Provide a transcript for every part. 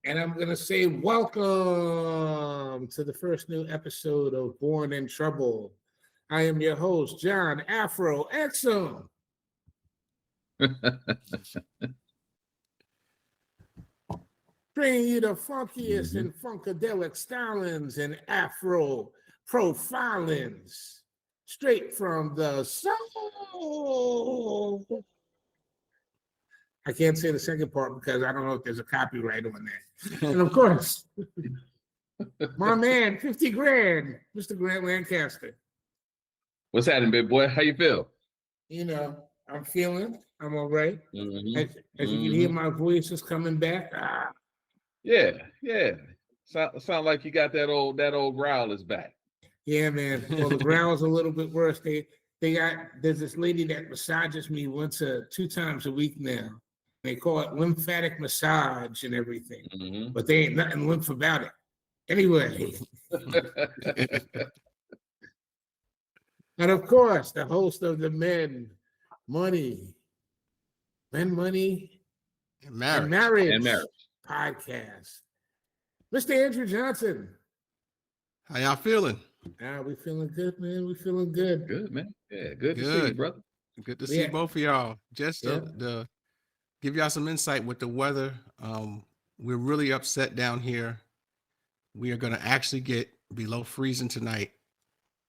And I'm going to say welcome to the first new episode of Born in Trouble. I am your host, John Afro Exum. Bringing you the funkiest and funkadelic stylings and Afro profilings straight from the soul. I can't say the second part because I don't know if there's a copyright on that. And of course, my man, 50 grand, Mr. Grant Lancaster. What's happening, big boy? How you feel? You know, I'm all right. As you can hear, my voice is coming back. Yeah. Sound like you got that old growl is back. Yeah, man. Well, the growl's a little bit worse. There's this lady that massages me 2 times a week now. They call it lymphatic massage and everything, but there ain't nothing lymph about it. Anyway. And of course, the host of the Men, Money, and Marriage podcast, Mr. Andrew Johnson. How y'all feeling? We feeling good, man. We feeling good. Good, man. Yeah, good to see you, brother. Good to see both of y'all. Just to give y'all some insight with the weather, we're really upset down here. We are going to actually get below freezing tonight,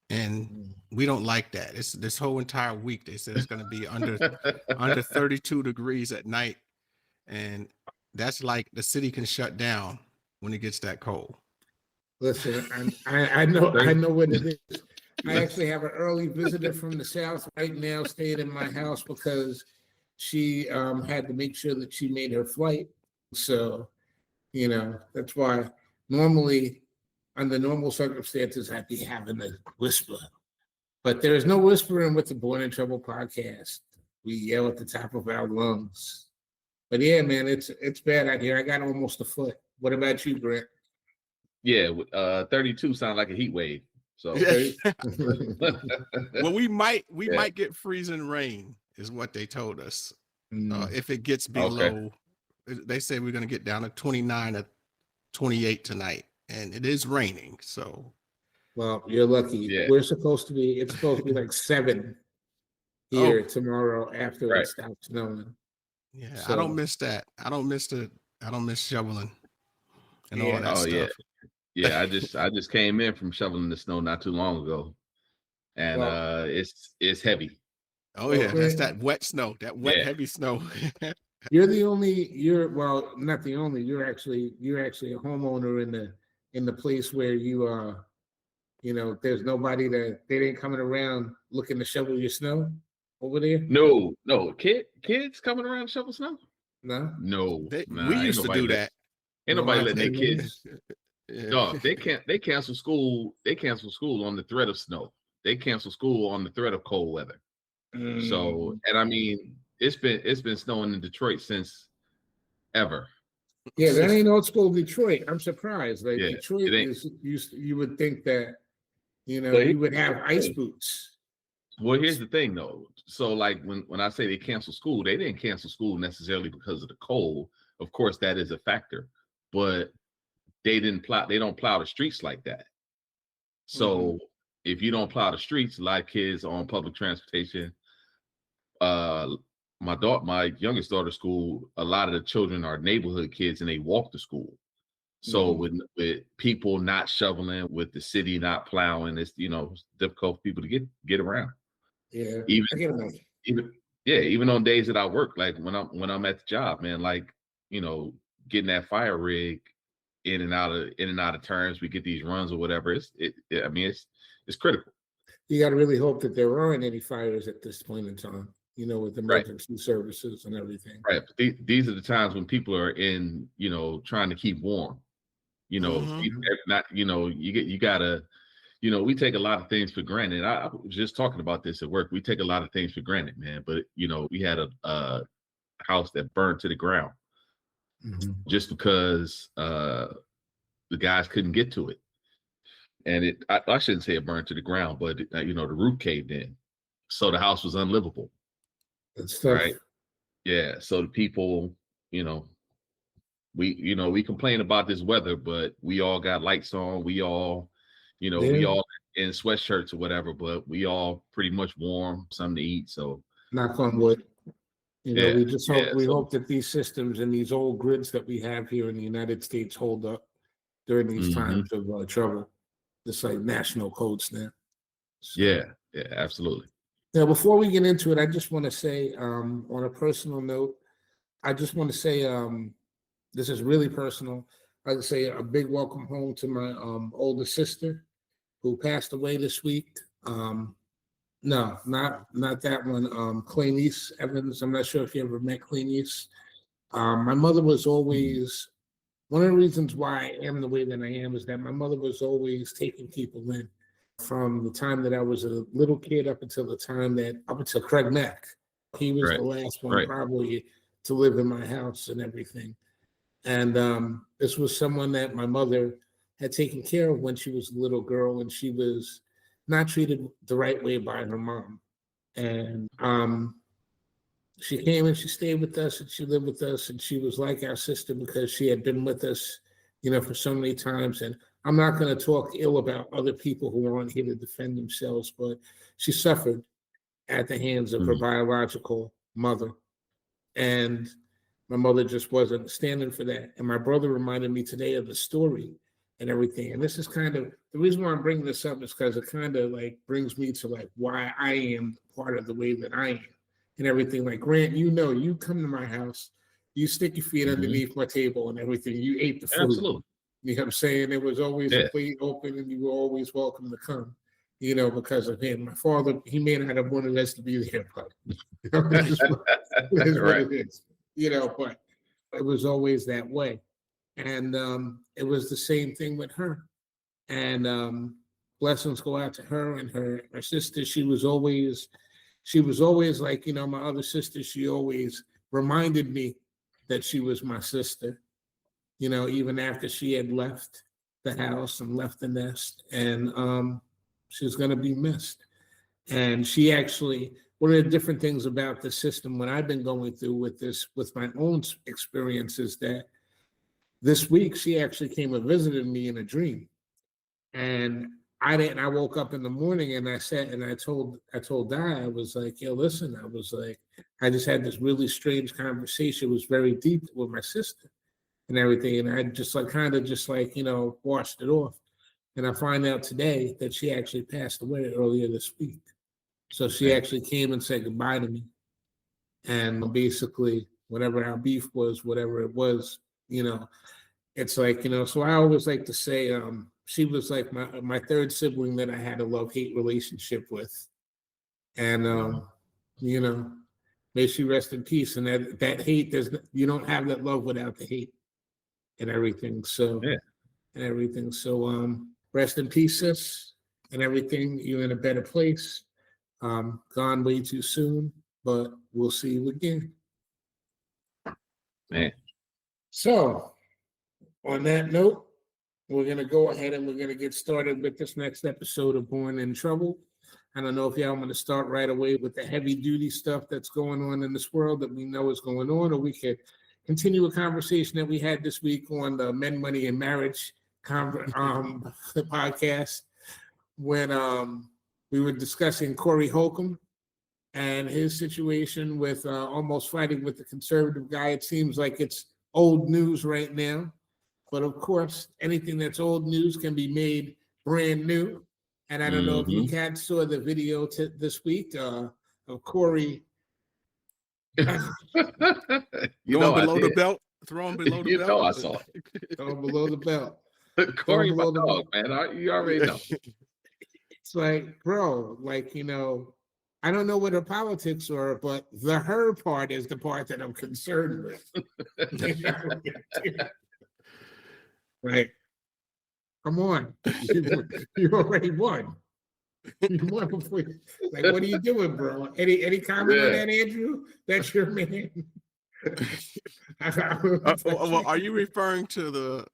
and we don't like that. It's this whole entire week. They said it's going to be under 32 degrees at night, and that's like the city can shut down when it gets that cold. Listen, I know what it is. I actually have an early visitor from the South right now staying in my house because she had to make sure that she made her flight. So, that's why normally, under normal circumstances, I'd be having to whisper. But there is no whispering with the Born in Trouble podcast. We yell at the top of our lungs. But yeah, man, it's bad out here. I got almost a foot. What about you, Brent? Yeah, 32 sounds like a heat wave. So well, we might get freezing rain, is what they told us. If it gets below, they say we're going to get down to 29 or 28 tonight, and it is raining. So, well, you're lucky. Yeah. It's supposed to be like 7 here tomorrow after it stops snowing. Yeah, so, I don't miss that. I don't miss shoveling and all that stuff. Yeah, I just came in from shoveling the snow not too long ago, and it's heavy. Oh yeah, that's that wet snow, heavy snow. You're not the only. You're actually a homeowner in the place where you are. There's nobody they ain't coming around looking to shovel your snow over there. No, kids coming around to shovel snow. No, we used to do that. Ain't nobody letting their kids. No, they cancel school. They cancel school on the threat of snow. They cancel school on the threat of cold weather. So, and I mean, it's been snowing in Detroit since ever. Yeah, that ain't old school Detroit. I'm surprised. Like Detroit is you would think that you would have ice boots. Well, here's the thing though. So like when I say they cancel school, they didn't cancel school necessarily because of the cold. Of course, that is a factor, but they don't plow the streets like that. So if you don't plow the streets, a lot of kids on public transportation. My youngest daughter's school, a lot of the children are neighborhood kids and they walk to school. So with people not shoveling, with the city not plowing, it's difficult for people to get around. Yeah. Even on days that I work, like when I'm at the job, man, like getting that fire rig in and out of turns, we get these runs or whatever. It's critical. You got to really hope that there aren't any fires at this point in time, with emergency services and everything. Right. But these are the times when people are in, trying to keep warm. You gotta, we take a lot of things for granted. I was just talking about this at work. We take a lot of things for granted, man. But we had a house that burned to the ground. Just because the guys couldn't get to it. And I shouldn't say it burned to the ground, but the roof caved in. So the house was unlivable. That's tough. Right. Yeah. So the people, we complain about this weather, but we all got lights on. We all, we all in sweatshirts or whatever, but we all pretty much warm, something to eat. So knock on wood. We just hope that these systems and these old grids that we have here in the United States hold up during these times of trouble. It's like national codes now. So, yeah, absolutely. Now, before we get into it, I just want to say, on a personal note, I just want to say, this is really personal. I'd say a big welcome home to my older sister, who passed away this week. No, not that one. Claynice Evans. I'm not sure if you ever met Claynice. My mother was always one of the reasons why I am the way that I am is that my mother was always taking people in from the time that I was a little kid up until Craig Mack. He was the last one probably to live in my house and everything. And this was someone that my mother had taken care of when she was a little girl, and she was not treated the right way by her mom. And she came and she stayed with us and she lived with us, and she was like our sister because she had been with us, for so many times. And I'm not going to talk ill about other people who aren't here to defend themselves, but she suffered at the hands of her biological mother. And my mother just wasn't standing for that. And my brother reminded me today of the story and everything. And this is kind of the reason why I'm bringing this up is because it kind of like brings me to like why I am part of the way that I am and everything. Like, Grant, you come to my house, you stick your feet underneath my table and everything. You ate the food. Absolutely. You know what I'm saying? There was always a plate open and you were always welcome to come, because of him. My father, he may not have wanted us to be there, but it is what it is, but it was always that way. And it was the same thing with her. And blessings go out to her and her sister. She was always like, my other sister, she always reminded me that she was my sister, even after she had left the house and left the nest. And she's going to be missed. And she actually, one of the different things about the system, what I've been going through with my own experiences, that this week she actually came and visited me in a dream. And I woke up in the morning and I said, and I told Di, I was like, yo, listen, I was like, I just had this really strange conversation. It was very deep with my sister and everything. And I just like, kind of just like, washed it off. And I find out today that she actually passed away earlier this week. So she actually came and said goodbye to me. And basically, whatever our beef was, whatever it was, it's like, so I always like to say, she was like my third sibling that I had a love-hate relationship with. And, may she rest in peace. And that hate, you don't have that love without the hate and everything. So, rest in peace, sis, and everything. You're in a better place. Gone way too soon, but we'll see you again. Man. So, on that note, we're going to go ahead and we're going to get started with this next episode of Born in Trouble. I don't know if y'all want to start right away with the heavy duty stuff that's going on in this world that we know is going on, or we could continue a conversation that we had this week on the Men, Money, and Marriage podcast when we were discussing Corey Holcomb and his situation with almost fighting with the conservative guy. It seems like it's old news right now. But of course, anything that's old news can be made brand new. And I don't know if you cats saw the video this week of Corey. Throwing below the belt. Throwing below the belt. I saw it. Throwing below the belt. Corey, my dog, man. You already know. It's like, bro, like, I don't know what her politics are, but the her part is the part that I'm concerned with. Right. Come on. You already won. You won before like, what are you doing, bro? Any comment on that, Andrew? That's your man. Well, are you referring to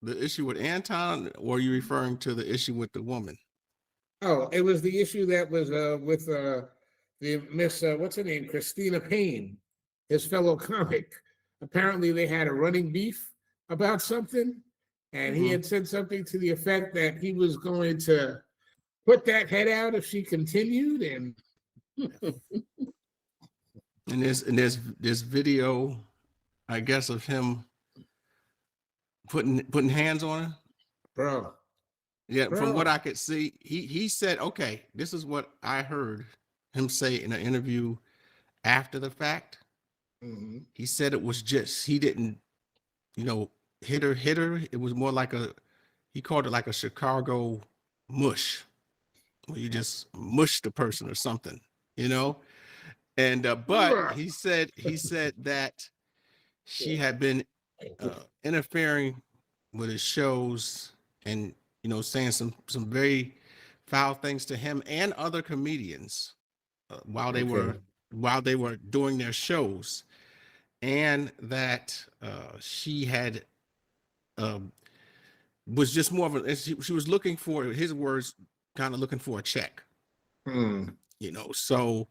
the issue with Anton, or are you referring to the issue with the woman? Oh, it was the issue that was with the Miss what's her name? Christina Payne, his fellow comic. apparently they had a running beef about something, and he had said something to the effect that he was going to put that head out if she continued. And there's video, I guess, of him putting hands on her. bro, Yeah, from what I could see, he said, okay, this is what I heard him say in an interview after the fact. He said it was just, he didn't, hit her. It was more like he called it like a Chicago mush, where you just mush the person or something, And but he said that she had been interfering with his shows and saying some very foul things to him and other comedians while they were doing their shows, and that she had was just more of a she was looking for, his words, kind of looking for a check. So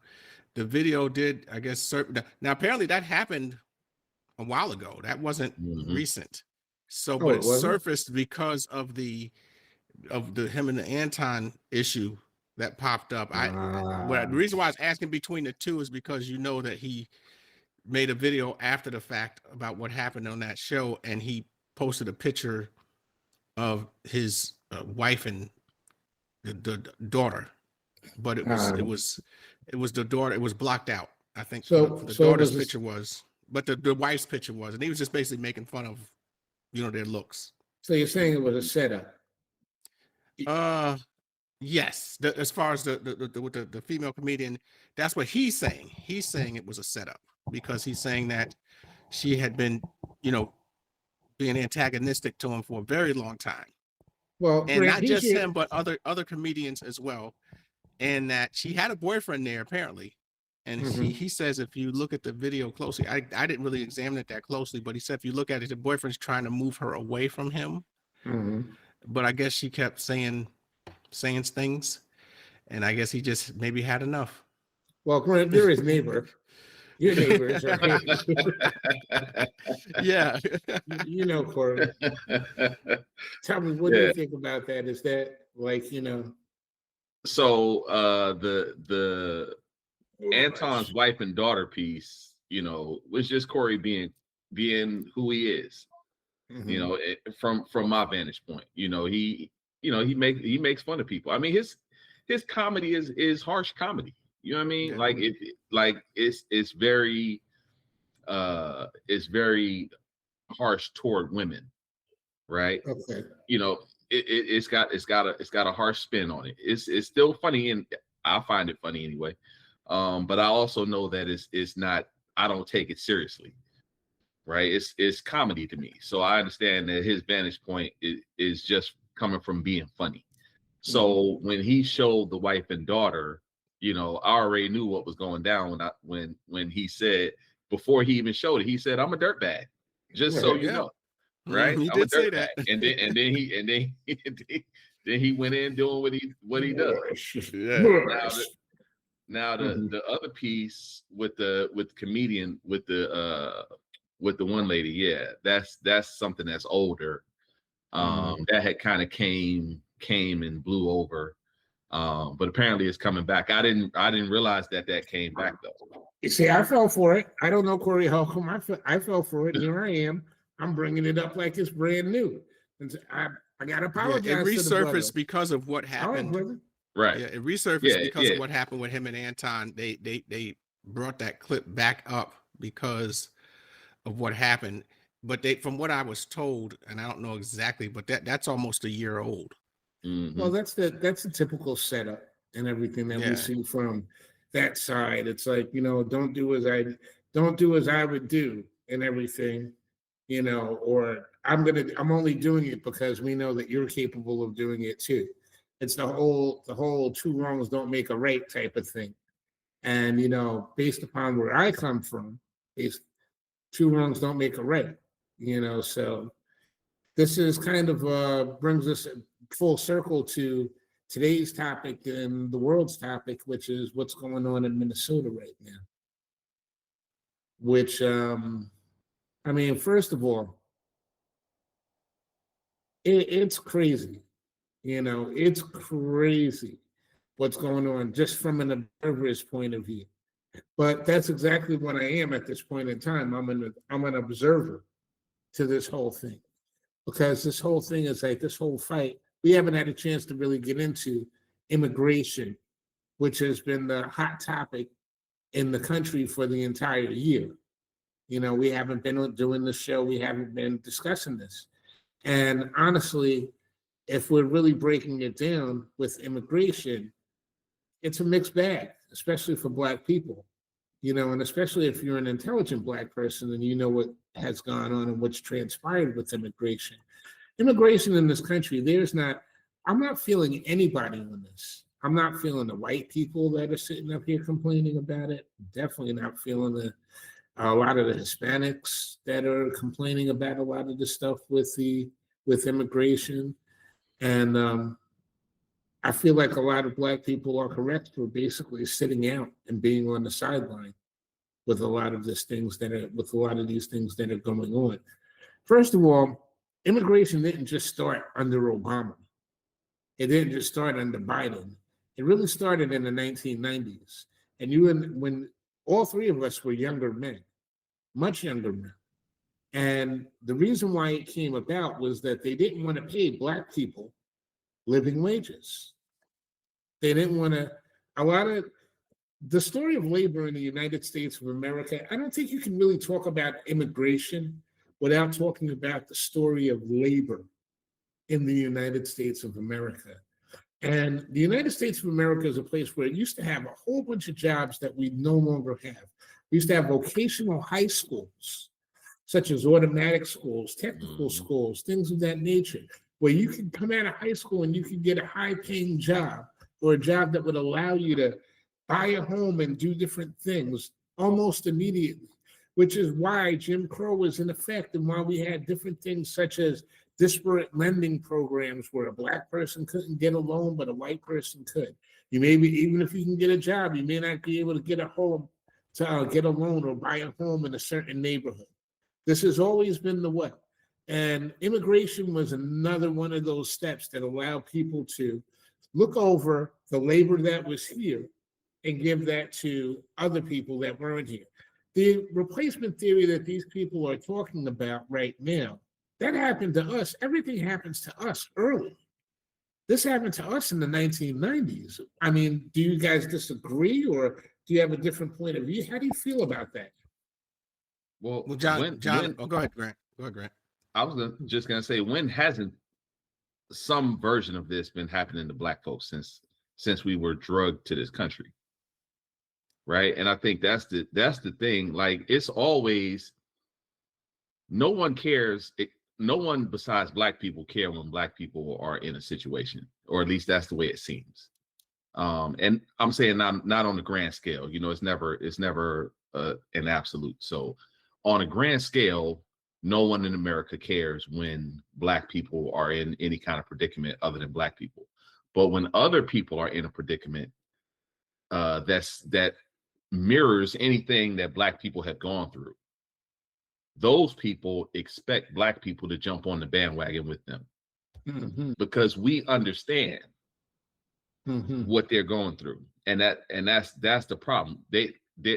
the video did, I guess, now apparently that happened a while ago. That wasn't recent. So, but it surfaced because of the him and the Anton issue that popped up. The reason why I was asking between the two is because that he made a video after the fact about what happened on that show, and he posted a picture of his wife and the daughter, but it was the daughter. It was blocked out, I think. So the daughter's picture was, but the wife's picture was, and he was just basically making fun of their looks. So you're saying it was a setup? Yes. As far as the female comedian, that's what he's saying. He's saying it was a setup because he's saying that she had been, being antagonistic to him for a very long time. Well, and not just him, but other comedians as well. And that she had a boyfriend there apparently. And he says, if you look at the video closely, I didn't really examine it that closely, but he said if you look at it, the boyfriend's trying to move her away from him. But I guess she kept saying things, and I guess he just maybe had enough. Well, Grant, you're his neighbor. Your neighbors are yeah. Corey. Tell me, what do you think about that? Is that like, So the Anton's wife and daughter piece, was just Corey being who he is. From my vantage point, he makes fun of people. I mean, his comedy is harsh comedy. You know what I mean? Yeah. It's very harsh toward women, right? Okay. It's got a harsh spin on it. It's still funny, and I find it funny anyway. But I also know that it's not. I don't take it seriously, right? It's comedy to me, so I understand that his vantage point is just coming from being funny. So when he showed the wife and daughter, I already knew what was going down when he said, before he even showed it, he said, "I'm a dirtbag," just so you know, right? He did say that, and then he went in doing what he does. Now the other piece with the comedian with the one lady, yeah, that's something that's older. That had kind of came and blew over. But apparently it's coming back. I didn't realize that came back though. You see, I fell for it. I don't know Corey Holcomb. I fell for it. Here I am. I'm bringing it up like it's brand new. And I gotta apologize. It resurfaced because of what happened. Right. Yeah, it resurfaced because of what happened with him and Anton. They brought that clip back up because of what happened. But from what I was told, and I don't know exactly, but that's almost a year old. Well, that's the typical setup and everything that we see from that side. It's like, don't do as I would do and everything, or I'm only doing it because we know that you're capable of doing it too. It's the whole two wrongs don't make a right type of thing. And, based upon where I come from, two wrongs don't make a right, so this is kind of brings us full circle to today's topic and the world's topic, which is what's going on in Minnesota right now, which I mean, first of all, it's crazy. It's crazy what's going on just from an observer's point of view. But that's exactly what I am at this point in time. I'm an observer to this whole thing, because this whole thing is like this whole fight. We haven't had a chance to really get into immigration, which has been the hot topic in the country for the entire year. We haven't been doing the show. We haven't been discussing this. And honestly, if we're really breaking it down with immigration, it's a mixed bag, especially for Black people, and especially if you're an intelligent Black person and you know what has gone on and what's transpired with immigration. Immigration in this country, I'm not feeling anybody on this. I'm not feeling the white people that are sitting up here complaining about it. Definitely not feeling a lot of the Hispanics that are complaining about a lot of the stuff with immigration. And I feel like a lot of Black people are correct for basically sitting out and being on the sideline with a lot of these things that are going on. First of all, immigration didn't just start under Obama. It didn't just start under Biden. It really started in the 1990s. And when all three of us were younger men, much younger men. And the reason why it came about was that they didn't want to pay Black people living wages. They didn't want to, a lot of the story of labor in the United States of America, I don't think you can really talk about immigration without talking about the story of labor in the United States of America. And the United States of America is a place where it used to have a whole bunch of jobs that we no longer have. We used to have vocational high schools, such as automatic schools, technical schools, things of that nature, where you could come out of high school and you could get a high-paying job, or a job that would allow you to buy a home and do different things almost immediately, which is why Jim Crow was in effect, and why we had different things such as disparate lending programs where a Black person couldn't get a loan, but a white person could. Even if you can get a job, you may not be able to get a home, to get a loan or buy a home in a certain neighborhood. This has always been the way. And immigration was another one of those steps that allowed people to look over the labor that was here and give that to other people that weren't here. The replacement theory that these people are talking about right now, that happened to us. Everything happens to us early. This happened to us in the 1990s. I mean, do you guys disagree, or do you have a different point of view? How do you feel about that? Well, John, go ahead, Grant. I was just going to say, when hasn't some version of this been happening to Black folks since we were drugged to this country? Right. And I think that's the thing. Like, it's always, no one cares. No one besides Black people care when Black people are in a situation, or at least that's the way it seems. And I'm saying not on the grand scale, it's never an absolute. So on a grand scale, no one in America cares when Black people are in any kind of predicament other than Black people. But when other people are in a predicament that mirrors anything that Black people have gone through, those people expect Black people to jump on the bandwagon with them, because we understand what they're going through, and that's the problem. They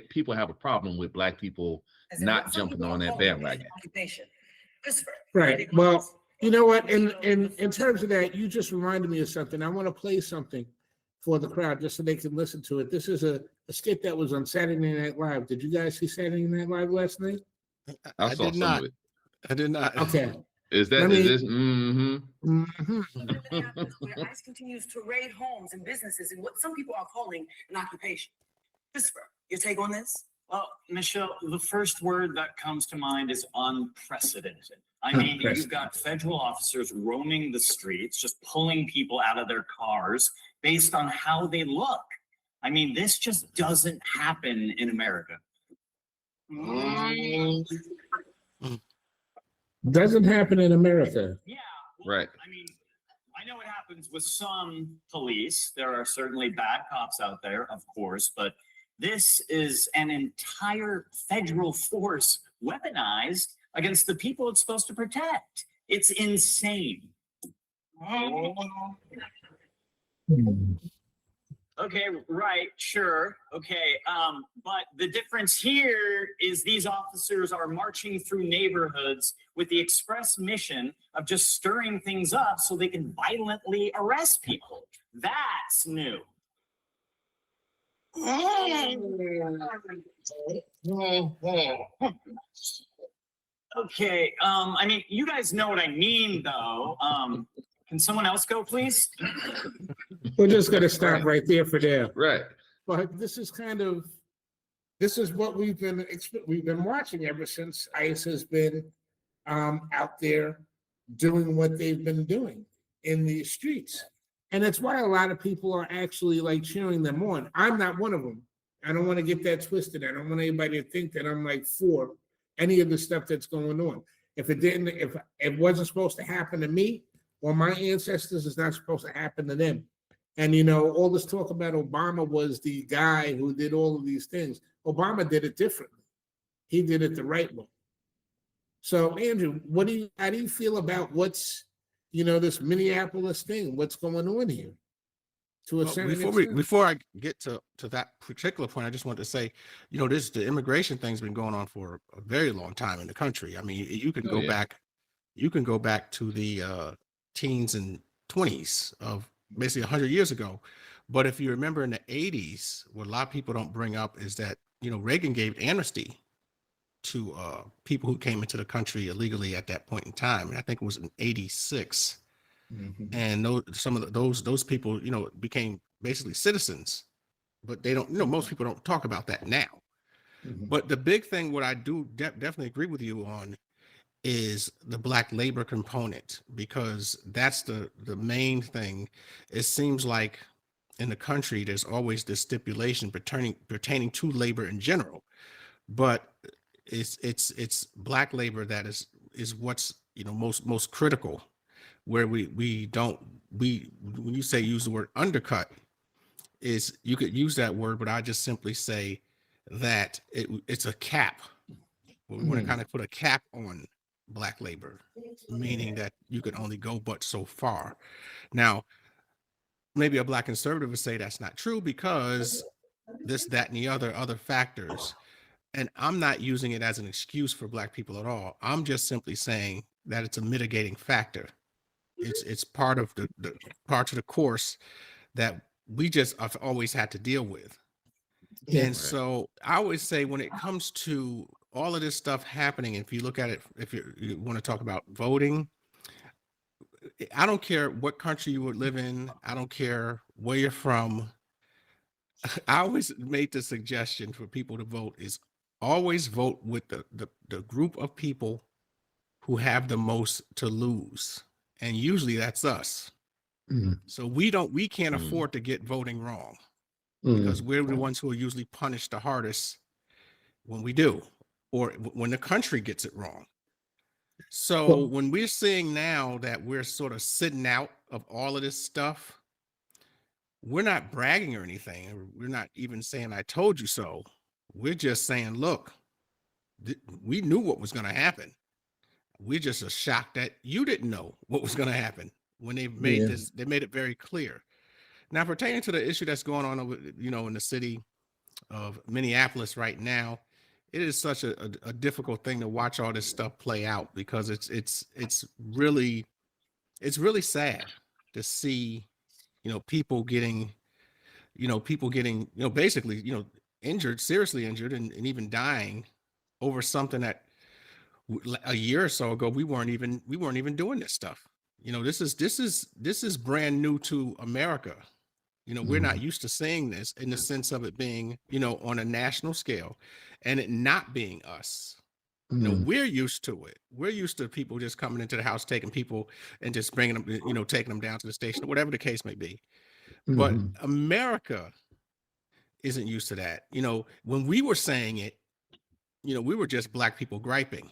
people have a problem with Black people not jumping on that bandwagon. Right. Well, you know what? In terms of that, you just reminded me of something. I want to play something for the crowd just so they can listen to it. This is a skit that was on Saturday Night Live. Did you guys see Saturday Night Live last night? I saw some of it. I did not. Okay. Is this? Where ICE continues to raid homes and businesses in what some people are calling an occupation. Christopher, your take on this? Well, Michelle, the first word that comes to mind is unprecedented. I mean, you've got federal officers roaming the streets, just pulling people out of their cars based on how they look. I mean, this just doesn't happen in America. Doesn't happen in America. Yeah. Well, right. I mean, I know it happens with some police. There are certainly bad cops out there, of course, but this is an entire federal force weaponized against the people it's supposed to protect. It's insane. Okay, right, sure. Okay, but the difference here is these officers are marching through neighborhoods with the express mission of just stirring things up so they can violently arrest people. That's new. Okay, I mean, you guys know what I mean, though. Can someone else go, please? We're just gonna stop right there for now. Right. But this is what we've been watching ever since ICE has been out there doing what they've been doing in the streets. And that's why a lot of people are actually like cheering them on. I'm not one of them. I don't want to get that twisted. I don't want anybody to think that I'm like for any of the stuff that's going on. If it wasn't supposed to happen to me or my ancestors, it's not supposed to happen to them. And all this talk about Obama was the guy who did all of these things. Obama did it differently. He did it the right way. So Andrew, how do you feel about what's this Minneapolis thing? What's going on here? To a certain extent? Before I get to that particular point, I just want to say, the immigration thing's been going on for a very long time in the country. I mean, you can go back to the teens and 20s of basically 100 years ago. But if you remember in the 80s, what a lot of people don't bring up is that Reagan gave amnesty to people who came into the country illegally at that point in time, and I think it was in 86. And some of those people, became basically citizens, but they don't. Most people don't talk about that now. But the big thing, what I do definitely agree with you on, is the Black labor component, because that's the main thing. It seems like in the country, there's always this stipulation pertaining to labor in general, but it's Black labor that is what's most critical. Where when you say use the word undercut, is you could use that word, but I just simply say that it's a cap. We want to kind of put a cap on Black labor, meaning that you could only go but so far. Now, maybe a Black conservative would say that's not true because this, that, and the other factors. And I'm not using it as an excuse for Black people at all. I'm just simply saying that it's a mitigating factor. It's part of the parts of the course that we just have always had to deal with. Yeah. And so I always say, when it comes to all of this stuff happening, if you look at it, if you want to talk about voting, I don't care what country you would live in. I don't care where you're from. I always made the suggestion for people to vote is always vote with the group of people who have the most to lose. And usually that's us. So we can't afford to get voting wrong, because we're the ones who are usually punished the hardest when we do, or when the country gets it wrong. So when we're seeing now that we're sort of sitting out of all of this stuff, we're not bragging or anything. We're not even saying, I told you so. We're just saying, look, we knew what was going to happen. We're just shocked that you didn't know what was going to happen when they made this. They made it very clear. Now, pertaining to the issue that's going on over, in the city of Minneapolis right now, it is such a difficult thing to watch all this stuff play out, because it's really sad to see, people getting, basically, injured, seriously injured, and even dying over something that a year or so ago we weren't even doing this stuff. This is brand new to America. We're not used to seeing this, in the sense of it being, on a national scale, and it not being us. We're used to it. We're used to people just coming into the house, taking people and just bringing them, taking them down to the station, whatever the case may be. But America isn't used to that. When we were saying it, we were just Black people griping.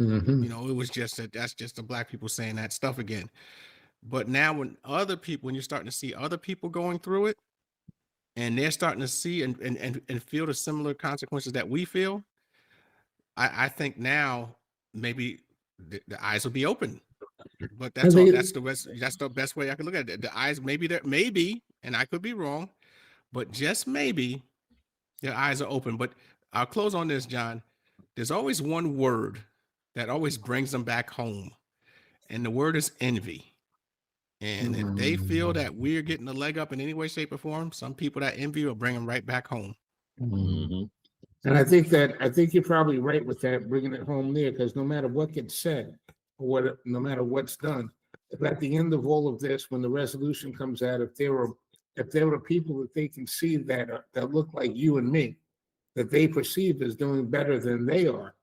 It was just that's just the Black people saying that stuff again. But now when you're starting to see other people going through it, and they're starting to see and feel the similar consequences that we feel, I think now maybe the eyes will be open. But I that's all. think- That's the best way I can look at it. The eyes, maybe, and I could be wrong, but just maybe their eyes are open. But I'll close on this, John. There's always one word that always brings them back home, and the word is envy. And if they feel that we're getting a leg up in any way, shape, or form, some people that envy will bring them right back home. Mhm. And I think you're probably right with that, bringing it home there, because no matter what gets said, or no matter what's done, if at the end of all of this, when the resolution comes out, if there were people that they can see that look like you and me, that they perceive as doing better than they are,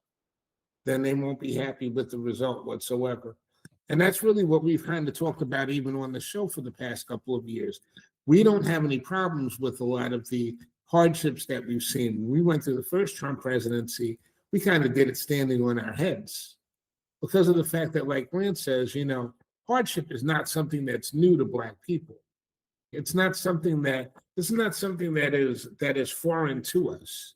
then they won't be happy with the result whatsoever. And that's really what we've kind of talked about even on the show for the past couple of years. We don't have any problems with a lot of the hardships that we've seen. When we went through the first Trump presidency, we kind of did it standing on our heads because of the fact that, like Grant says, hardship is not something that's new to Black people. It's not something that is foreign to us.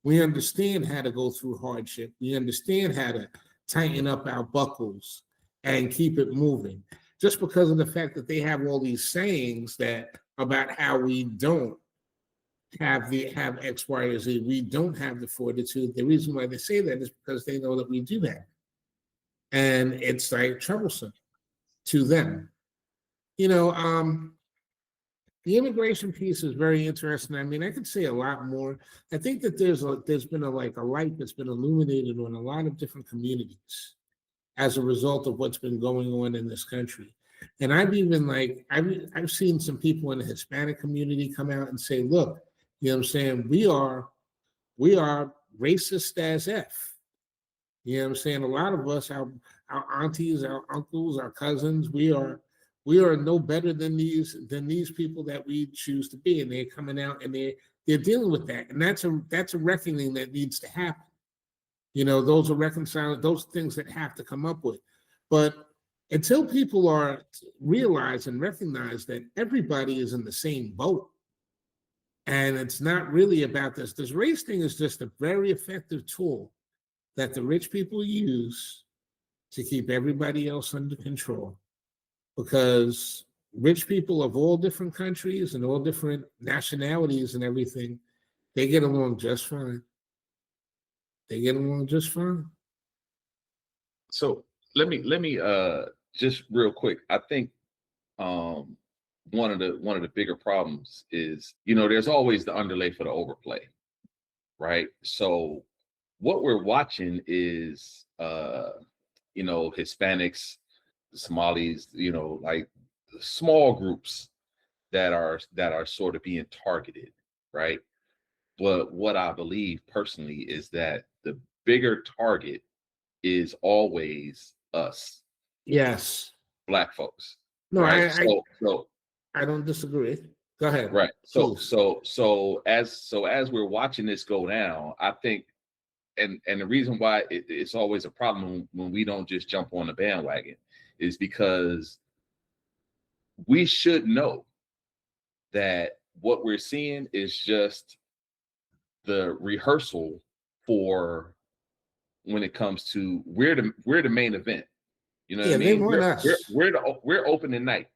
We understand how to go through hardship. We understand how to tighten up our buckles and keep it moving. Just because of the fact that they have all these sayings that about how we don't have X, Y, or Z, we don't have the fortitude. The reason why they say that is because they know that we do that. And it's like troublesome to them. The immigration piece is very interesting. I mean, I could say a lot more. I think that there's been a light that's been illuminated on a lot of different communities as a result of what's been going on in this country. And I've seen some people in the Hispanic community come out and say, look, you know what I'm saying, we are racist as F. You know what I'm saying? A lot of us, our aunties, our uncles, our cousins, we are no better than these people that we choose to be. And they're coming out and they're dealing with that. And that's a reckoning that needs to happen. Those are those things that have to come up with. But until people realize and recognize that everybody is in the same boat, and it's not really about this race thing is just a very effective tool that the rich people use to keep everybody else under control. Because rich people of all different countries and all different nationalities and everything, they get along just fine. So let me just real quick. I think one of the bigger problems is, there's always the underlay for the overplay, right? So what we're watching is Hispanics, Somalis, like small groups that are sort of being targeted, right? But what I believe personally is that the bigger target is always us. Yes. Black folks. No, right? I don't disagree. Go ahead. Right. Please. So as we're watching this go down, I think, and the reason why it's always a problem when we don't just jump on the bandwagon is because we should know that what we're seeing is just the rehearsal for when it comes to we're the main event. You know what I mean? They want us. We're opening night.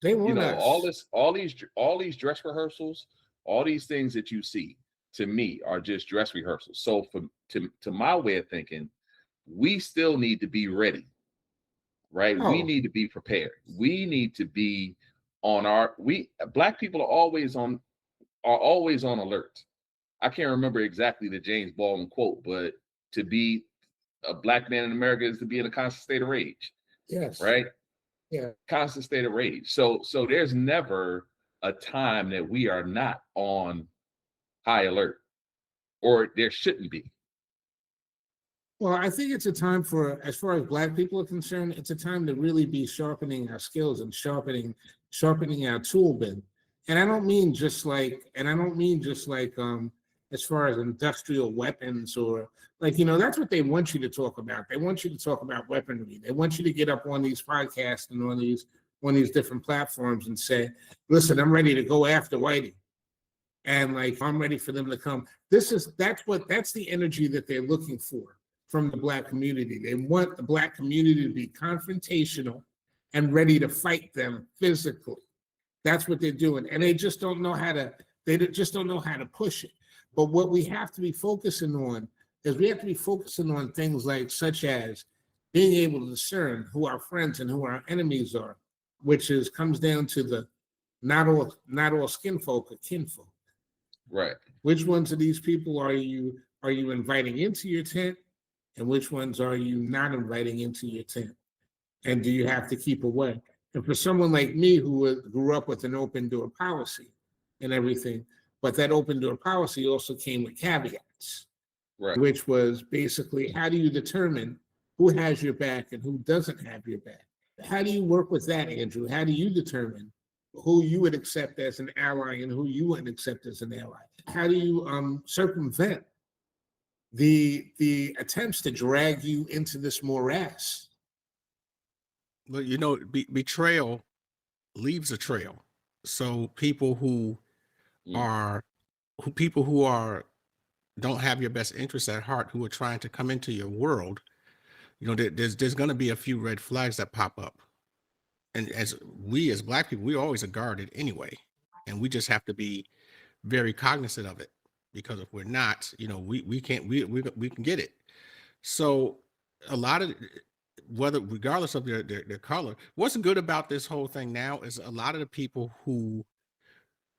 They want us. all these dress rehearsals, all these things that you see, to me, are just dress rehearsals. So to my way of thinking, we still need to be ready, right? Oh. We need to be prepared. We need to be on Black people are always on alert. I can't remember exactly the James Baldwin quote, but to be a Black man in America is to be in a constant state of rage. Yes. Right? Yeah. Constant state of rage. So there's never a time that we are not on high alert, or there shouldn't be. Well, I think it's a time as far as Black people are concerned, it's a time to really be sharpening our skills and sharpening our tool bin. And I don't mean just like as far as industrial weapons or that's what they want you to talk about. They want you to talk about weaponry. They want you to get up on these podcasts and on these different platforms and say, listen, I'm ready to go after Whitey. And I'm ready for them to come. That's the energy that they're looking for. from the Black community. They want the Black community to be confrontational and ready to fight them physically. That's what they're doing. And they just don't know how to, push it. But what we have to be focusing on is we have to be focusing on things like such as being able to discern who our friends and who our enemies are, which comes down to the not all skin folk are kinfolk. Right. Which ones of these people are you inviting into your tent, and which ones are you not inviting into your tent? And do you have to keep away? And for someone like me who grew up with an open door policy and everything, but that open door policy also came with caveats, Right. which was basically, how do you determine who has your back and who doesn't have your back? How do you work with that, Andrew? How do you determine who you would accept as an ally and who you wouldn't accept as an ally? How do you circumvent the attempts to drag you into this morass? Well, you know, betrayal leaves a trail. So people who are don't have your best interests at heart, who are trying to come into your world, you know, there's going to be a few red flags that pop up. And as Black people, we always are guarded anyway, and we just have to be very cognizant of it, because if we're not, you know, we can get it. So a lot of, regardless of their color, what's good about this whole thing now is a lot of the people who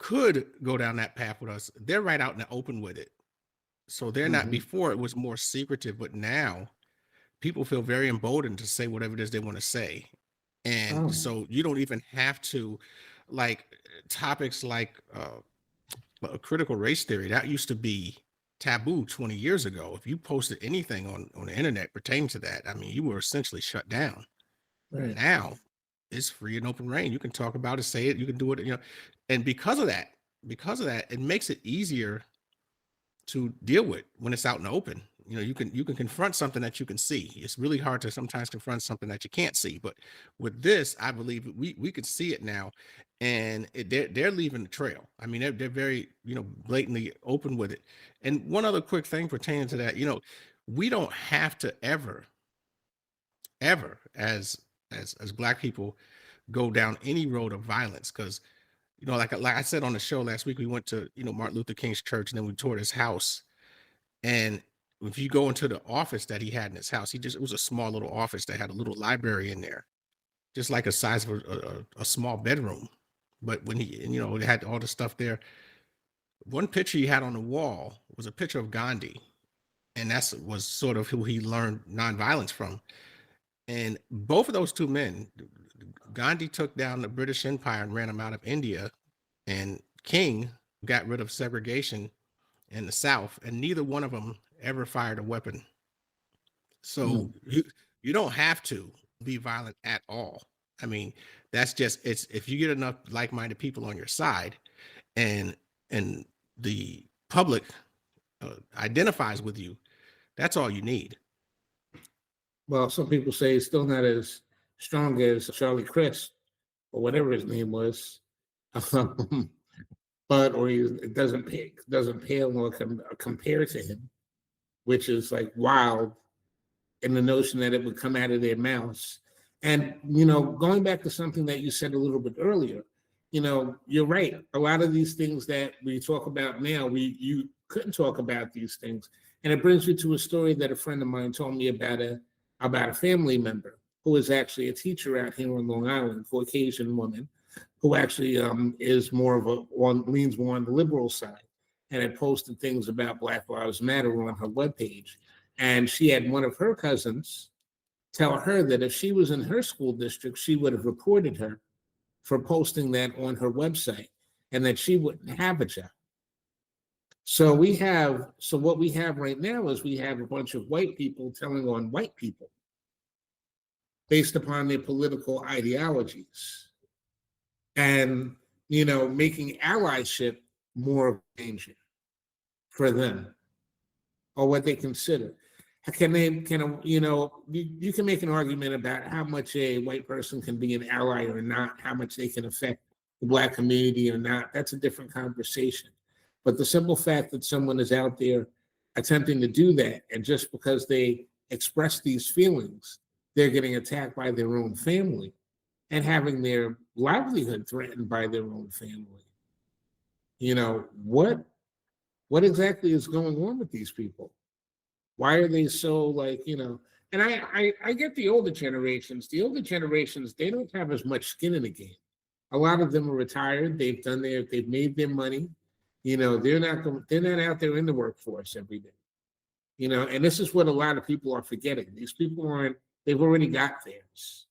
could go down that path with us, they're right out in the open with it. So they're not, before it was more secretive, but now people feel very emboldened to say whatever it is they want to say. And so you don't even have to, like, topics like critical race theory, that used to be taboo 20 years ago. If you posted anything on the internet pertaining to that, I mean, you were essentially shut down. Right. Now it's free and open reign. You can talk about it, say it, you can do it, you know. And because of that, it makes it easier to deal with when it's out in the open. You know, you can confront something that you can see. It's really hard to sometimes confront something that you can't see. But with this, I believe we can see it now, and they're leaving the trail. I mean, they're very, you know, blatantly open with it. And one other quick thing pertaining to that, you know, we don't have to ever, as Black people, go down any road of violence, because, you know, like I said on the show last week, we went to, you know, Martin Luther King's church, and then we toured his house. And if you go into the office that he had in his house, it was a small little office that had a little library in there, just like a size of a small bedroom. But when you know, it had all the stuff there. One picture he had on the wall was a picture of Gandhi, and was sort of who he learned nonviolence from. And both of those two men, Gandhi took down the British Empire and ran them out of India, and King got rid of segregation in the South, and neither one of them ever fired a weapon. So you don't have to be violent at all. I mean, that's just, it's, if you get enough like-minded people on your side, and the public identifies with you, that's all you need. Well, some people say it's still not as strong as Charlie Crist or whatever his name was, but it doesn't pale or compare to him, which is like wild in the notion that it would come out of their mouths. And, you know, going back to something that you said a little bit earlier, you know, you're right. A lot of these things that we talk about now, you couldn't talk about these things. And it brings me to a story that a friend of mine told me about a family member who is actually a teacher out here on Long Island, Caucasian woman, who actually is leans more on the liberal side, and had posted things about Black Lives Matter on her webpage. And she had one of her cousins tell her that if she was in her school district, she would have reported her for posting that on her website, and that she wouldn't have a job. So what we have right now is we have a bunch of white people telling on white people based upon their political ideologies, and, you know, making allyship more of a danger for them, or what they consider. You can make an argument about how much a white person can be an ally or not, how much they can affect the Black community or not. That's a different conversation. But the simple fact that someone is out there attempting to do that, and just because they express these feelings, they're getting attacked by their own family and having their livelihood threatened by their own family. You know, what exactly is going on with these people? Why are they so like, you know, and I get the older generations. The older generations, they don't have as much skin in the game. A lot of them are retired. They've made their money. You know, they're not out there in the workforce every day. You know, and this is what a lot of people are forgetting. These people they've already got theirs.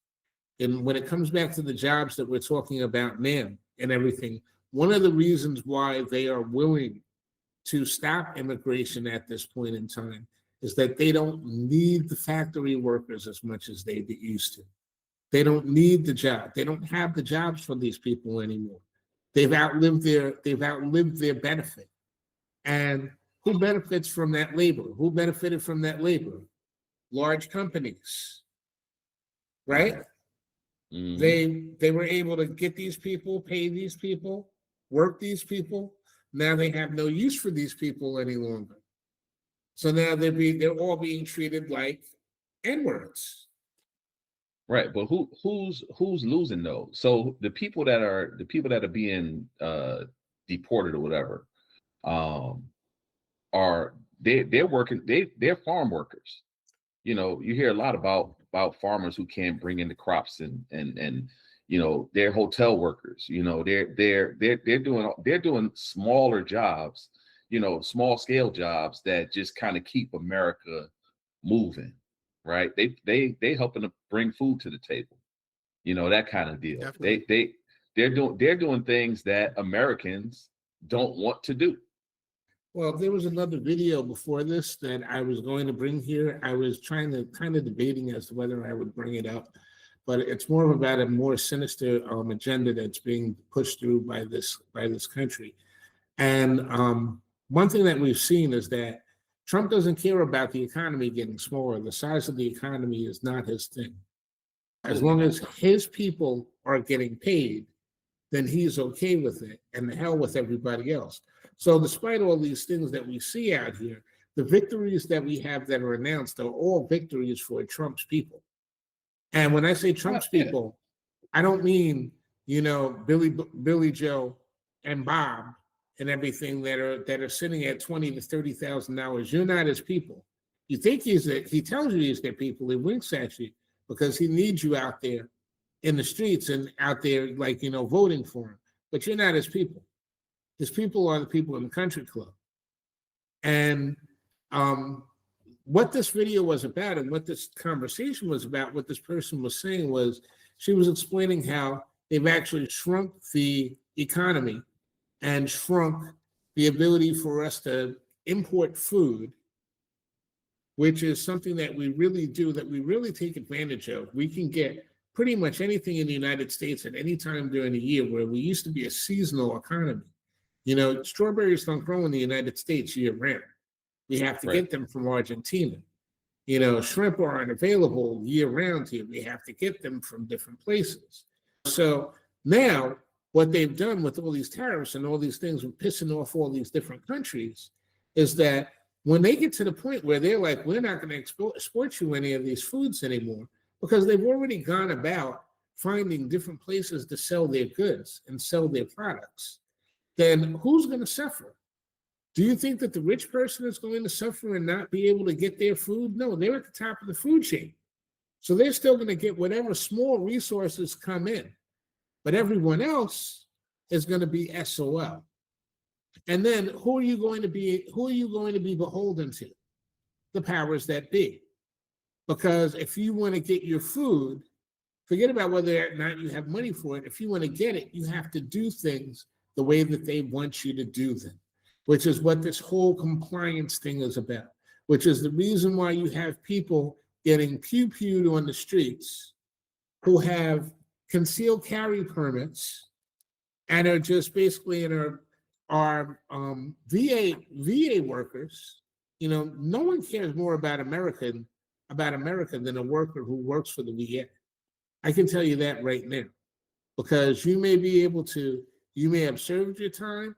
And when it comes back to the jobs that we're talking about now and everything, one of the reasons why they are willing to stop immigration at this point in time is that they don't need the factory workers as much as they used to. They don't need the job. They don't have the jobs for these people anymore. They've outlived their benefit. And who benefits from that labor? Who benefited from that labor? Large companies, right? Mhm. They were able to get these people, pay these people, work these people. Now they have no use for these people any longer. So now they're all being treated like N-words. Right, but who's losing though? So the people that are being deported or whatever, are they're working, they're farm workers. You know, you hear a lot about farmers who can't bring in the crops, and you know, they're hotel workers. You know, they're doing smaller jobs, you know, small scale jobs that just kind of keep America moving, right? They helping to bring food to the table, you know, that kind of deal. Definitely. They're doing things that Americans don't want to do. Well, there was another video before this that I was going to bring here. I was trying to kind of debating as to whether I would bring it up, but it's more about a more sinister agenda that's being pushed through by this country. And one thing that we've seen is that Trump doesn't care about the economy getting smaller. The size of the economy is not his thing. As long as his people are getting paid, then he's okay with it, and the hell with everybody else. So despite all these things that we see out here, the victories that we have that are announced are all victories for Trump's people. And when I say Trump's Yeah. people, I don't mean, you know, Billy Joe and Bob and everything that are sitting at $20,000 to $30,000. You're not his people. You think he tells you he's their people. He winks at you because he needs you out there in the streets and out there, like, you know, voting for him. But you're not his people. His people are the people in the country club. And what this video was about and what this conversation was about, what this person was saying was, she was explaining how they've actually shrunk the economy and shrunk the ability for us to import food, which is something that we really do, that we really take advantage of. We can get pretty much anything in the United States at any time during the year, where we used to be a seasonal economy. You know, strawberries don't grow in the United States year round. We have to get them from Argentina. You know, shrimp aren't available year round here. We have to get them from different places. So now what they've done with all these tariffs and all these things with pissing off all these different countries is that when they get to the point where they're like, we're not going to export you any of these foods anymore, because they've already gone about finding different places to sell their goods and sell their products, then who's going to suffer? Do you think that the rich person is going to suffer and not be able to get their food? No, they're at the top of the food chain. So they're still going to get whatever small resources come in. But everyone else is going to be SOL. And then who are you going to be beholden to? The powers that be. Because if you want to get your food, forget about whether or not you have money for it. If you want to get it, you have to do things the way that they want you to do them, which is what this whole compliance thing is about, which is the reason why you have people getting pew-pewed on the streets who have concealed carry permits and are just basically are VA workers. You know, no one cares more about America than a worker who works for the VA. I can tell you that right now, because you may have served your time,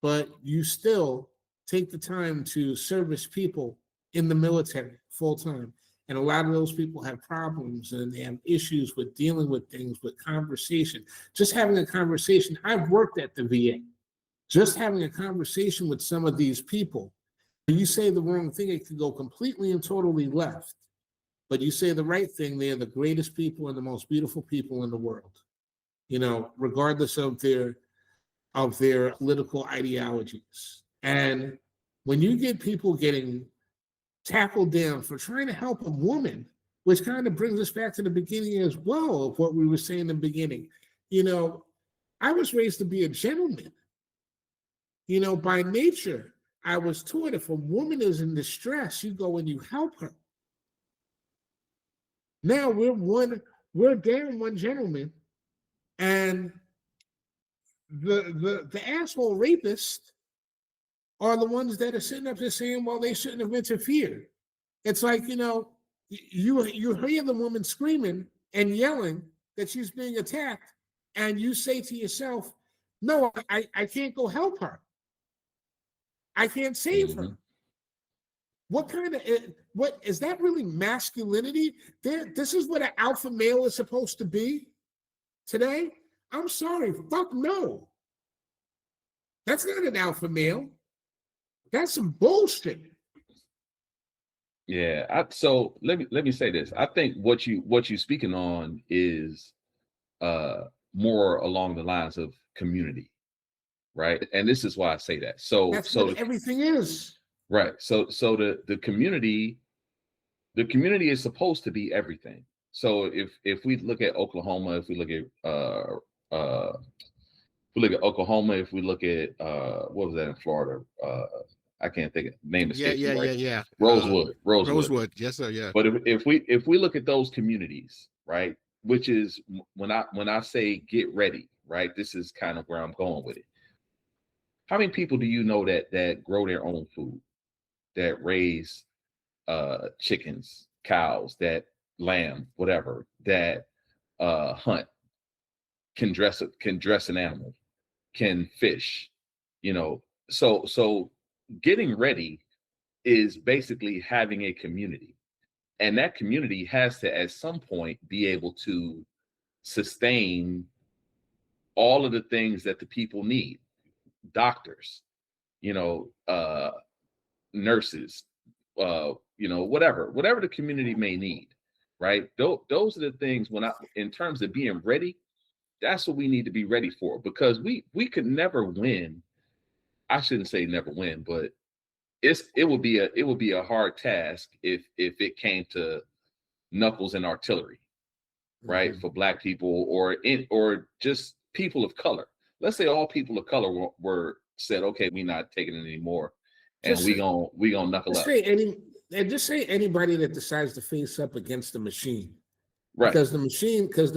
but you still take the time to service people in the military full time. And a lot of those people have problems and they have issues with dealing with things, with conversation. Just having a conversation. I've worked at the VA. Just having a conversation with some of these people. You say the wrong thing, it could go completely and totally left. But you say the right thing, they're the greatest people and the most beautiful people in the world. You know, regardless of their political ideologies. And when you get people getting tackled down for trying to help a woman, which kind of brings us back to the beginning as well of what we were saying in the beginning. You know, I was raised to be a gentleman. You know, by nature, I was taught if a woman is in distress, you go and you help her. Now we're down one gentleman, and the asshole rapists are the ones that are sitting up there saying, well, they shouldn't have interfered. It's like, you know, you hear the woman screaming and yelling that she's being attacked, and you say to yourself, no, I can't go help her. I can't save her. What is that really masculinity? This is what an alpha male is supposed to be today? I'm sorry, fuck no. That's not an alpha male. That's some bullshit. Yeah. So let me say this. I think what you speaking on is more along the lines of community, right? And this is why I say that. So that's what everything is. Right. So the community is supposed to be everything. So if we look at Oklahoma, if we look at Oklahoma, if we look at what was that in Florida? I can't think of the name. Yeah. Rosewood. Yes, sir. Yeah. But if we look at those communities, right, which is when I say get ready, right, this is kind of where I'm going with it. How many people do you know that grow their own food, that raise chickens, cows, that lamb, whatever, that hunt, can dress an animal, can fish, you know? So getting ready is basically having a community, and that community has to at some point be able to sustain all of the things that the people need. Doctors, you know, nurses, you know, whatever the community may need, right? Those are the things in terms of being ready, that's what we need to be ready for, because we could never win. I shouldn't say never win, but it would be a hard task if it came to knuckles and artillery, right? For Black people or just people of color. Let's say all people of color were said, okay, we're not taking it anymore, and we gonna knuckle up. Just say anybody that decides to face up against the machine. Right. Because the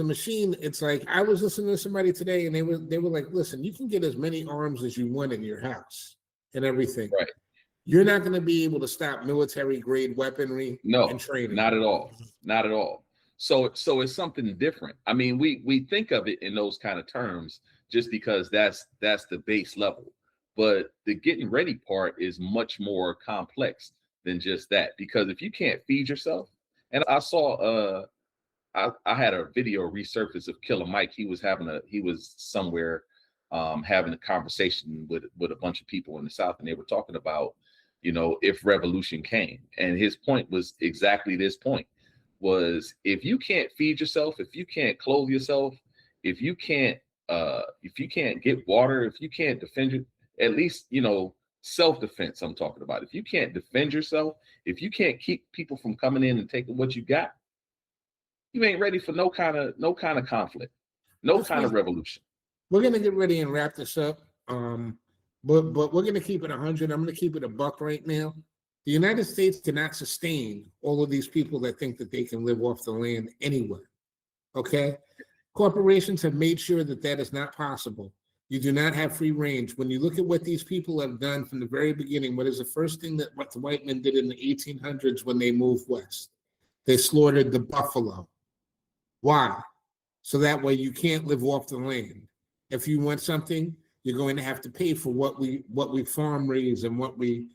machine, it's like, I was listening to somebody today and they were like, listen, you can get as many arms as you want in your house and everything. Right. You're not going to be able to stop military grade weaponry and training. Not at all. Not at all. So it's something different. I mean, we think of it in those kind of terms just because that's the base level. But the getting ready part is much more complex than just that. Because if you can't feed yourself, and I saw I had a video resurface of Killer Mike. He was somewhere having a conversation with a bunch of people in the South, and they were talking about, you know, if revolution came. And his point was exactly this point, was if you can't feed yourself, if you can't clothe yourself, if you can't get water, if you can't defend you, at least, you know, self-defense I'm talking about. If you can't defend yourself, if you can't keep people from coming in and taking what you got, you ain't ready for no kind of conflict, no kind of revolution. We're gonna get ready and wrap this up. But we're gonna keep it 100. I'm gonna keep it $1 right now. The United States cannot sustain all of these people that think that they can live off the land anywhere. Okay, corporations have made sure that is not possible. You do not have free range. When you look at what these people have done from the very beginning, what is the first thing that what the white men did in the 1800s when they moved west? They slaughtered the buffalo. Why? So that way you can't live off the land. If you want something, you're going to have to pay for what we farm raise and what we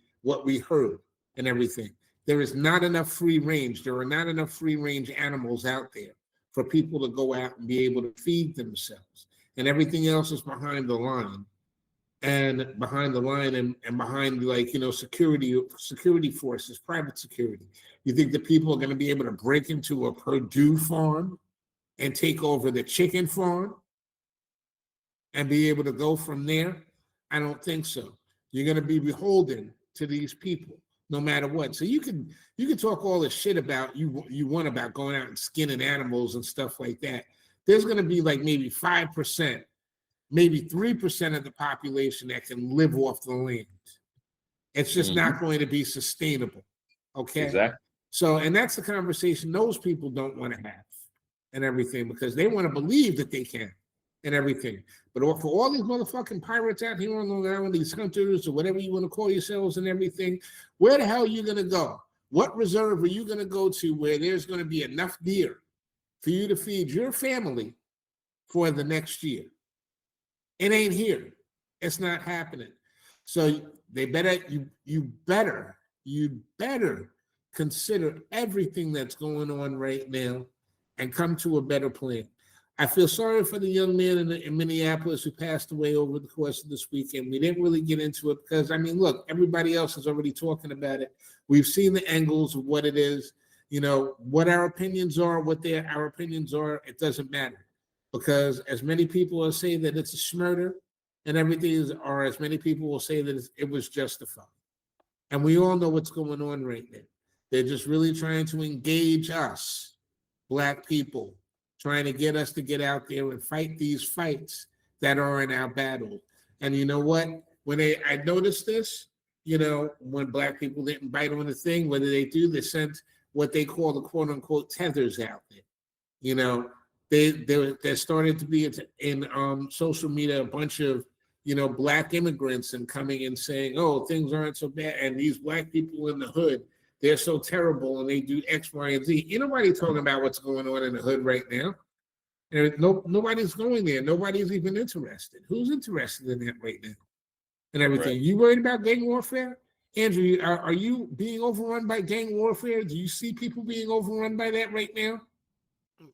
herd and everything. There is not enough free range. There are not enough free range animals out there for people to go out and be able to feed themselves. And everything else is behind the line. And behind the line and behind, like, security forces, private security. You think that people are going to be able to break into a Purdue farm and take over the chicken farm and be able to go from there? I don't think so. You're going to be beholden to these people no matter what. So you can talk all this shit about you want about going out and skinning animals and stuff like that. There's going to be like maybe 5%, maybe 3% of the population that can live off the land. It's just not going to be sustainable. Okay. Exactly. So, and that's the conversation those people don't want to have and everything, because they want to believe that they can and everything. But for all these motherfucking pirates out here on Long Island, these hunters or whatever you want to call yourselves and everything, where the hell are you going to go? What reserve are you going to go to where there's going to be enough deer for you to feed your family for the next year? It ain't here. It's not happening. So they better, you better consider everything that's going on right now and come to a better plan. I feel sorry for the young man in Minneapolis who passed away over the course of this weekend. We didn't really get into it because, I mean, look, everybody else is already talking about it. We've seen the angles of what it is, what our opinions are, our opinions are. It doesn't matter, because as many people will say that it's a schmurder and everything, or as many people will say that it was justified. And we all know what's going on right now. They're just really trying to engage us, Black people, trying to get us to get out there and fight these fights that are in our battle. And you know what? I noticed this, when Black people didn't bite on the thing, what do? They sent what they call the quote unquote tethers out there. There started to be in social media a bunch of Black immigrants and coming and saying, oh, things aren't so bad, and these Black people in the hood, they're so terrible and they do X, Y, and Z. Ain't nobody talking about what's going on in the hood right now. And nobody's going there. Nobody's even interested. Who's interested in that right now? And everything. Right. You worried about gang warfare? Andrew, are you being overrun by gang warfare? Do you see people being overrun by that right now?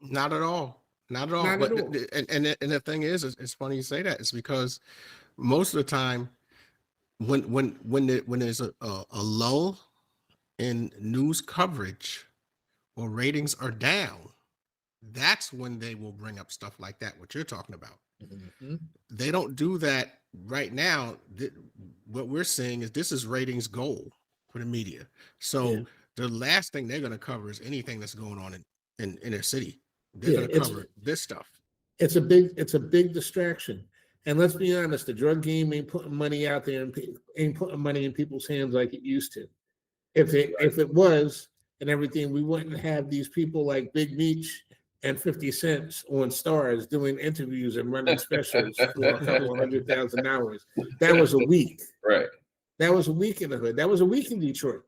Not at all. Not at all. Not but at all. And the thing is, it's funny you say that. It's because most of the time, when there's a lull in news coverage or ratings are down, that's when they will bring up stuff like that, what you're talking about. Mm-hmm. They don't do that right now. What we're seeing is this is ratings goal for the media. So the last thing they're going to cover is anything that's going on in their city. They're going to cover this stuff. It's a big distraction. And let's be honest, the drug game ain't putting money out there and ain't putting money in people's hands like it used to. If it was and everything, we wouldn't have these people like Big Meech and 50 Cent on Stars doing interviews and running specials for a couple $100,000. That was a week. Right. That was a week in the hood. That was a week in Detroit.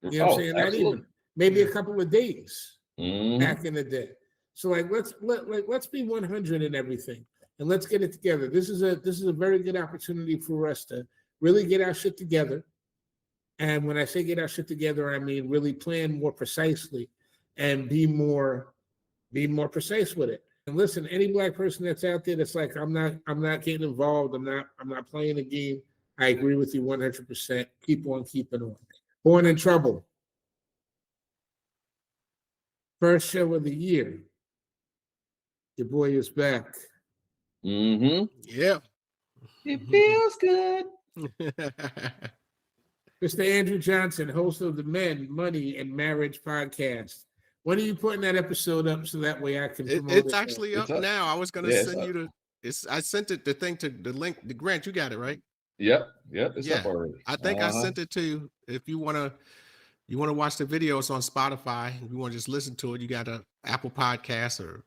You know what I'm saying? Not even. Maybe a couple of days back in the day. So let's be 100 and everything, and let's get it together. This is a very good opportunity for us to really get our shit together. And when I say get our shit together, I mean really plan more precisely and be more precise with it. And listen, any Black person that's out there that's like, I'm not getting involved, I'm not playing the game, I agree with you 100%. Keep on keeping on. Born in Trouble. First show of the year. Your boy is back. Mm-hmm. Yeah. It feels good. Mr. Andrew Johnson, host of the Men, Money, and Marriage podcast. When are you putting that episode up so that way I can promote it? It's actually up now. I was going to send you I sent it the link, the Grant, you got it, right? Yep. It's up already. I think I sent it to you. If you want to watch the video, it's on Spotify. If you want to just listen to it, you got a Apple Podcast or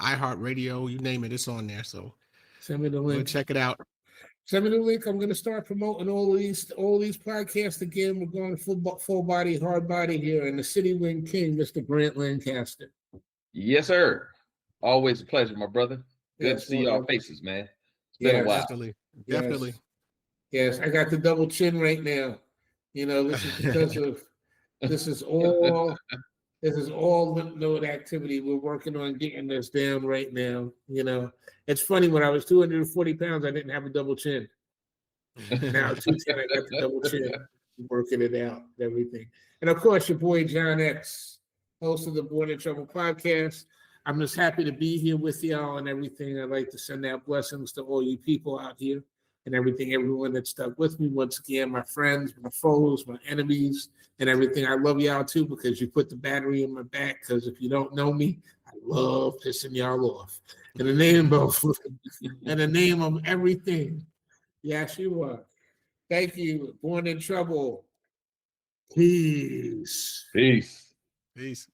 iHeartRadio, you name it, it's on there. So send me the link. Check it out. Send me the link. I'm going to start promoting all these podcasts again. We're going full body, hard body here, and the City Wing King, Mr. Grant Lancaster. Yes, sir. Always a pleasure, my brother. Good to see y'all faces, man. It's been a while. Definitely. Yes, I got the double chin right now. This is because of This is all lymph node activity. We're working on getting this down right now. It's funny, when I was 240 pounds, I didn't have a double chin. Now 210, I got the double chin, working it out, everything. And of course, your boy John X, host of the Born in Trouble podcast. I'm just happy to be here with y'all and everything. I'd like to send out blessings to all you people out here and everyone that stuck with me. Once again, my friends, my foes, my enemies, and everything. I love y'all too, because you put the battery in my back. Because if you don't know me, I love pissing y'all off. In the name of everything. Yes, you are. Thank you. Born in Trouble. Peace. Peace. Peace.